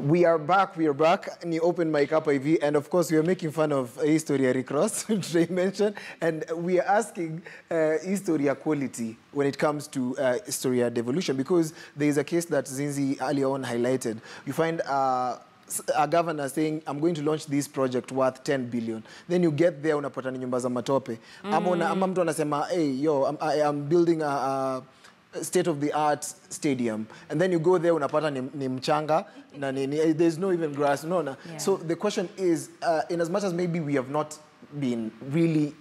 We are back. Ni open mic up IV, and of course we are making fun of Historia Recross, which they mentioned, and we are asking Historia quality when it comes to Historia devolution, because there is a case that Zinzi earlier on highlighted. You find a governor saying, I'm going to launch this project worth 10 billion. Then you get there, unapata ni nyumba za matope. Ama mtu anasema, hey, yo, I'm building a state-of-the-art stadium, and then you go there, unapata ni mchanga, there's no even grass. Yeah. So the question is, in as much as maybe we have not been really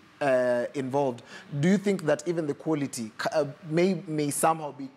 involved, do you think that even the quality may somehow be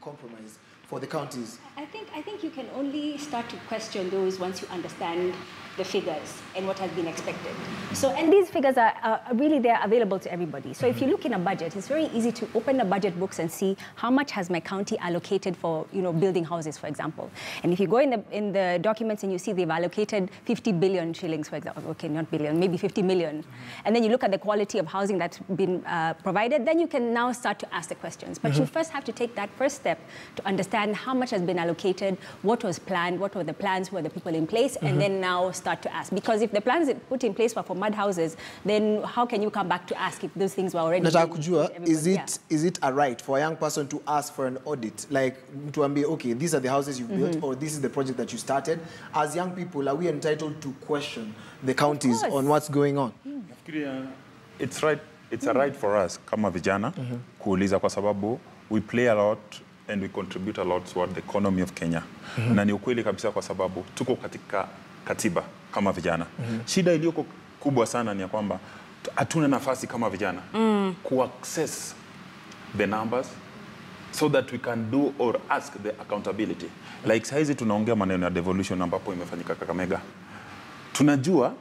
compromised for the counties? I think you can only start to question those once you understand the figures and what has been expected. So, and these figures are really, they're available to everybody. So if you look in a budget, it's very easy to open the budget books and see how much has my county allocated for, building houses, for example. And if you go in the documents and you see they've allocated 50 billion shillings, for example, okay, not billion, maybe 50 million. And then you look at the quality of housing that's been provided, then you can now start to ask the questions. But you first have to take that first step to understand how much has been allocated, what was planned, what were the plans, who are the people in place, and then now start to ask. Because if the plans put in place were for mud houses, then how can you come back to ask if those things were already is it a right for a young person to ask for an audit? Like, to be, okay, these are the houses you've built, or this is the project that you started. As young people, are we entitled to question the counties on what's going on? It's right. It's a right for us, kama vijana, kuuliza kwa sababu we play a lot and we contribute a lot toward the economy of Kenya. Na ni ukweli kabisa kwa sababu tuko katika katiba kama vijana. Shida iliyoko kubwa sana ni ya kwamba hatuna nafasi kama vijana ku-access the numbers so that we can do or ask the accountability. Like saizi tunaongea maneno ya devolution ambapo imefanyika Kakamega. Tunajua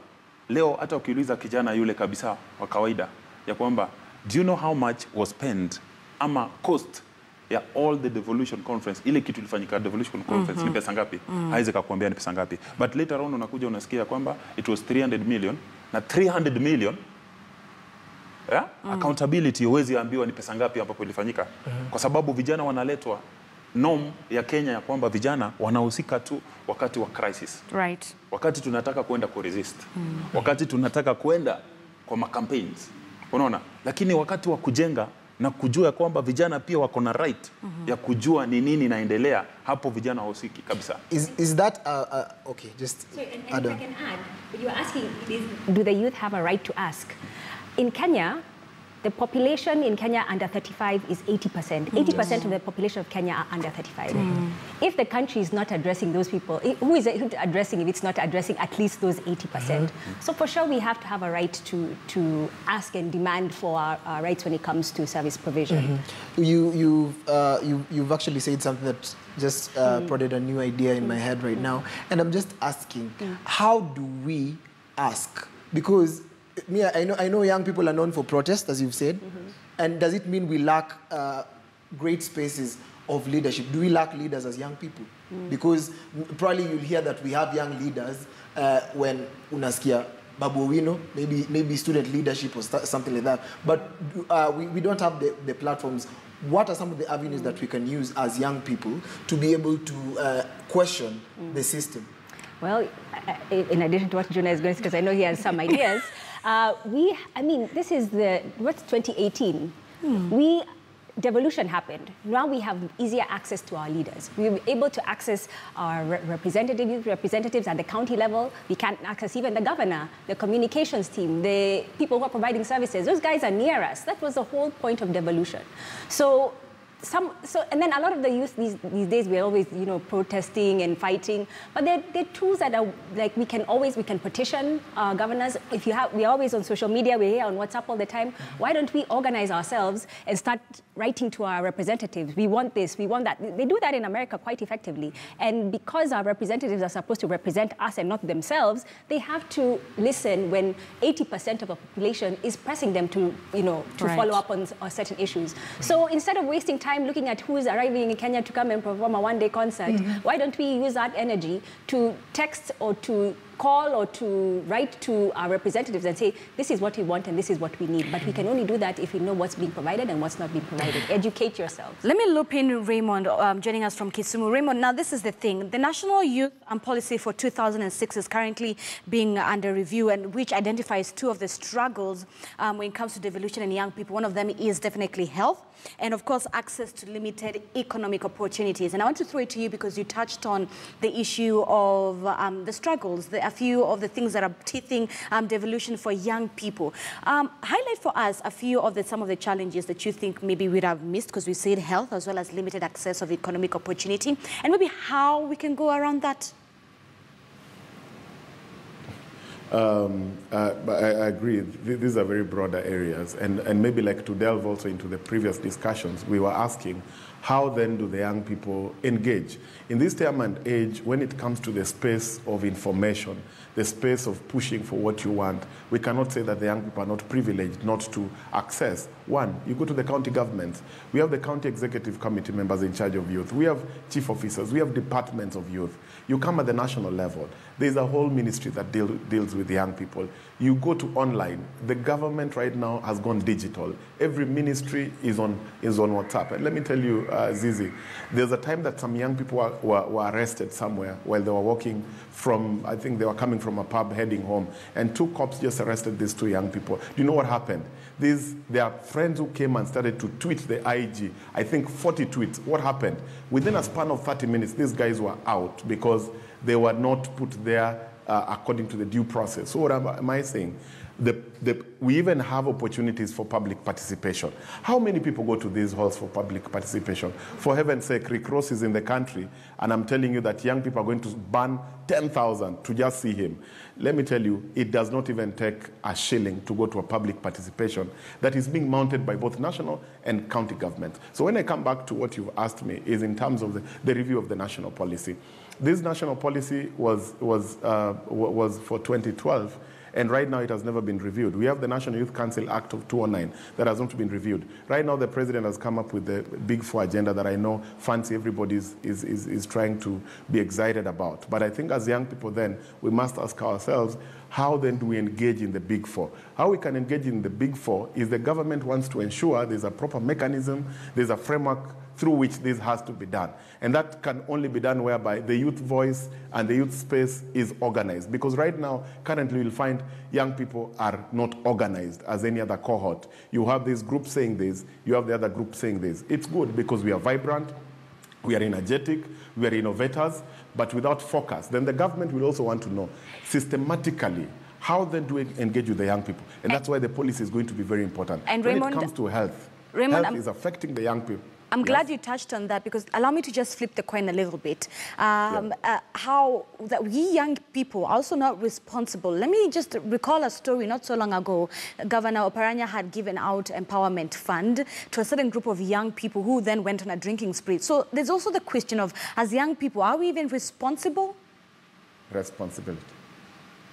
leo hata ukiuliza kijana yule kabisa wa kawaida ya kwamba, do you know how much was spent ama cost ya all the devolution conference, ile kitu ilifanyika devolution conference, ni pesa ngapi? Haiwezi kukuambia ni pesa ngapi. But later on unakuja unasikia kwamba it was 300 million, na 300 million accountability huwezi ambiwa ni pesa ngapi hapo ilifanyika. Kwa sababu vijana wanaletwa norm ya Kenya ya kwamba vijana wanahusika tu wakati wa crisis. Right. Wakati tunataka kwenda ku resist. Wakati tunataka kwenda kwa campaigns. Unaona? Lakini wakati wa kujenga na kujua kwamba vijana pia wako na right ya kujua ni nini inaendelea, hapo vijana husiki kabisa. Is that okay, just so, and if I can add, but you are asking, do the youth have a right to ask? In Kenya, the population in Kenya under 35 is 80%. 80% of the population of Kenya are under 35. If the country is not addressing those people, who is it addressing if it's not addressing at least those 80%? So for sure we have to have a right to ask and demand for our rights when it comes to service provision. You've actually said something that just prodded a new idea in my head right now, and I'm just asking, how do we ask? Because I know young people are known for protest, as you've said. And does it mean we lack great spaces of leadership? Do we lack leaders as young people? Because probably you'll hear that we have young leaders when unaskia Babu Owino, maybe student leadership or something like that. But we don't have the platforms. What are some of the avenues that we can use as young people to be able to question the system? Well, in addition to what Juna is going to say, because I know he has some ideas, this is what's 2018. Devolution happened. Now we have easier access to our leaders. We were able to access our representatives at the county level. We can't access even the governor, the communications team, the people who are providing services. Those guys are near us. That was the whole point of devolution. And then a lot of the youth these days, we're always, protesting and fighting. But they're tools that are like we can petition our governors. We're always on social media, we're here on WhatsApp all the time. Why don't we organize ourselves and start writing to our representatives? We want this, we want that. They do that in America quite effectively. And because our representatives are supposed to represent us and not themselves, they have to listen when 80% of the population is pressing them to, follow up on certain issues. So instead of wasting time looking at who is arriving in Kenya to come and perform a one-day concert, why don't we use that energy to text or to call or to write to our representatives and say, this is what we want and this is what we need. But we can only do that if we know what's being provided and what's not being provided. Educate yourselves. Let me loop in Raymond, joining us from Kisumu. Raymond, now this is the thing. The National Youth Policy for 2006 is currently being under review, and which identifies two of the struggles when it comes to devolution and young people. One of them is definitely health, and of course access to limited economic opportunities. And I want to throw it to you because you touched on the issue of the struggles, a few of the things that are teething devolution for young people. Highlight for us a few of some of the challenges that you think maybe we'd have missed, because we said health as well as limited access of economic opportunity, and maybe how we can go around that. I agree. These are very broader areas. And maybe like to delve also into the previous discussions, we were asking, how then do the young people engage? In this time and age, when it comes to the space of information, the space of pushing for what you want, we cannot say that the young people are not privileged not to access. One, you go to the county governments. We have the county executive committee members in charge of youth. We have chief officers. We have departments of youth. You come at the national level. There's a whole ministry that deals with young people. You go to online. The government right now has gone digital. Every ministry is on WhatsApp. And let me tell you, Zizi, there's a time that some young people were arrested somewhere while they were walking from, I think they were coming from a pub heading home, and two cops just arrested these two young people. Do you know what happened? Their friends who came and started to tweet the IG, I think 40 tweets. What happened? Within a span of 30 minutes, these guys were out because they were not put there according to the due process. So what am I saying? We even have opportunities for public participation. How many people go to these halls for public participation? For heaven's sake, Rick Ross is in the country, and I'm telling you that young people are going to burn 10,000 to just see him. Let me tell you, it does not even take a shilling to go to a public participation that is being mounted by both national and county governments. So when I come back to what you've asked me is in terms of the review of the national policy. This national policy was for 2012, and right now it has never been reviewed. We have the National Youth Council Act of 2009 that has not been reviewed. Right now the president has come up with the Big Four agenda that I know fancy everybody is trying to be excited about. But I think as young people then, we must ask ourselves, how then do we engage in the Big Four? How we can engage in the Big Four is the government wants to ensure there's a proper mechanism, there's a framework through which this has to be done. And that can only be done whereby the youth voice and the youth space is organized. Because right now, currently you'll find young people are not organized as any other cohort. You have this group saying this, you have the other group saying this. It's good because we are vibrant, we are energetic, we are innovators, but without focus. Then the government will also want to know systematically, how then do we engage with the young people? And that's why the policy is going to be very important. And when it comes to health, health is affecting the young people. I'm glad you touched on that, because allow me to just flip the coin a little bit. How that we young people are also not responsible. Let me just recall a story not so long ago. Governor Oparanya had given out empowerment fund to a certain group of young people who then went on a drinking spree. So there's also the question of, as young people, are we even responsible? Responsibility.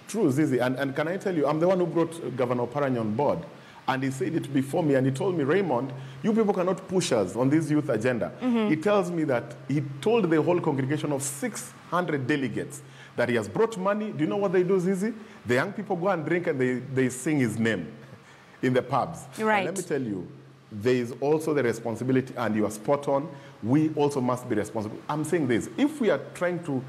True, Zizi. And can I tell you, I'm the one who brought Governor Oparanya on board. And he said it before me, and he told me, Raymond, you people cannot push us on this youth agenda. He tells me that he told the whole congregation of 600 delegates that he has brought money. Do you know what they do, Zizi? The young people go and drink and they sing his name in the pubs. Right. And let me tell you, there is also the responsibility, and you are spot on, we also must be responsible. I'm saying this, if we are trying to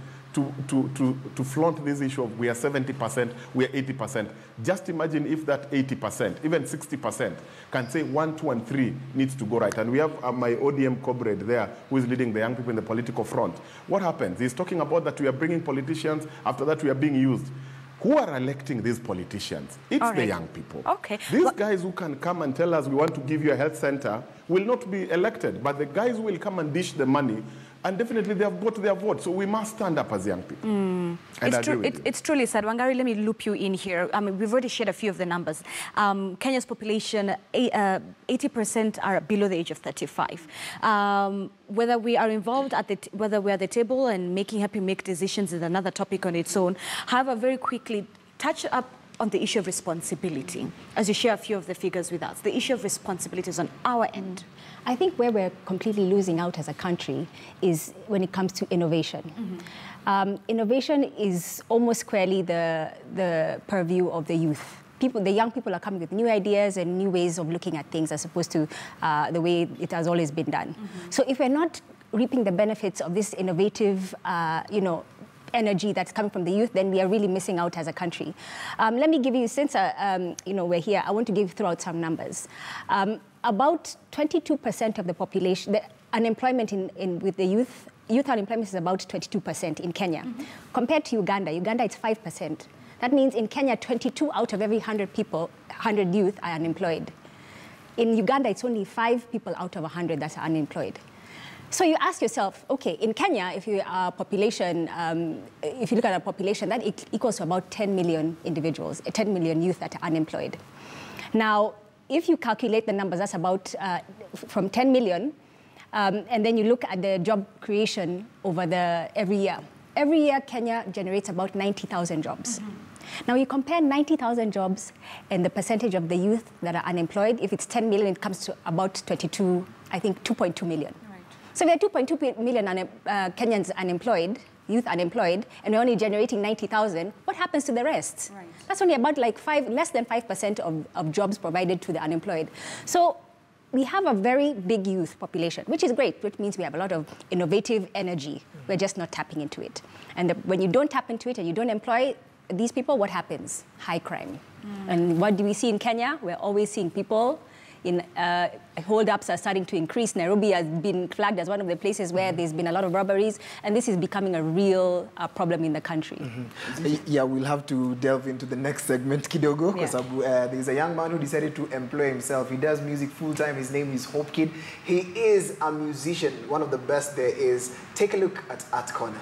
flaunt this issue of we are 70%, we are 80%. Just imagine if that 80%, even 60%, can say 1, 2, and 3 needs to go right. And we have my ODM comrade there who is leading the young people in the political front. What happens? He's talking about that we are bringing politicians, after that we are being used. Who are electing these politicians? It's the young people. Okay. These guys who can come and tell us we want to give you a health center will not be elected, but the guys who will come and dish the money, and definitely they have got their vote. So we must stand up as young people. It's truly sad. Wangari, let me loop you in here. I mean, we've already shared a few of the numbers. Kenya's population, 80% are below the age of 35. Whether we are involved whether we're at the table and making happy make decisions is another topic on its own. However, very quickly, touch up on the issue of responsibility, as you share a few of the figures with us, the issue of responsibilities on our end? I think where we're completely losing out as a country is when it comes to innovation. Innovation is almost squarely the purview of the youth. The young people are coming with new ideas and new ways of looking at things as opposed to the way it has always been done. So if we're not reaping the benefits of this innovative, energy that's coming from the youth, then we are really missing out as a country. Let me give you, since we're here, I want to throw out some numbers. About 22% of the population, the unemployment with the youth unemployment is about 22% in Kenya. Compared to Uganda, it's 5%. That means in Kenya, 22 out of every 100 youth are unemployed. In Uganda, it's only 5 people out of 100 that are unemployed. So you ask yourself, okay, in Kenya, if you look at our population, that equals to about 10 million individuals, 10 million youth that are unemployed. Now, if you calculate the numbers, that's about from 10 million, and then you look at the job creation over every year. Every year, Kenya generates about 90,000 jobs. Now, you compare 90,000 jobs and the percentage of the youth that are unemployed. If it's 10 million, it comes to about 2.2 million. So we have 2.2 million Kenyans unemployed, youth unemployed, and we're only generating 90,000. What happens to the rest? Right. That's only about less than 5% of jobs provided to the unemployed. So we have a very big youth population, which is great, which means we have a lot of innovative energy. We're just not tapping into it. And when you don't tap into it and you don't employ these people, what happens? High crime. And what do we see in Kenya? We're always seeing people hold-ups are starting to increase. Nairobi has been flagged as one of the places where there's been a lot of robberies, and this is becoming a real problem in the country. Yeah, we'll have to delve into the next segment, kidogo, because there's a young man who decided to employ himself. He does music full-time. His name is Hope Kid. He is a musician, one of the best there is. Take a look at Art Corner.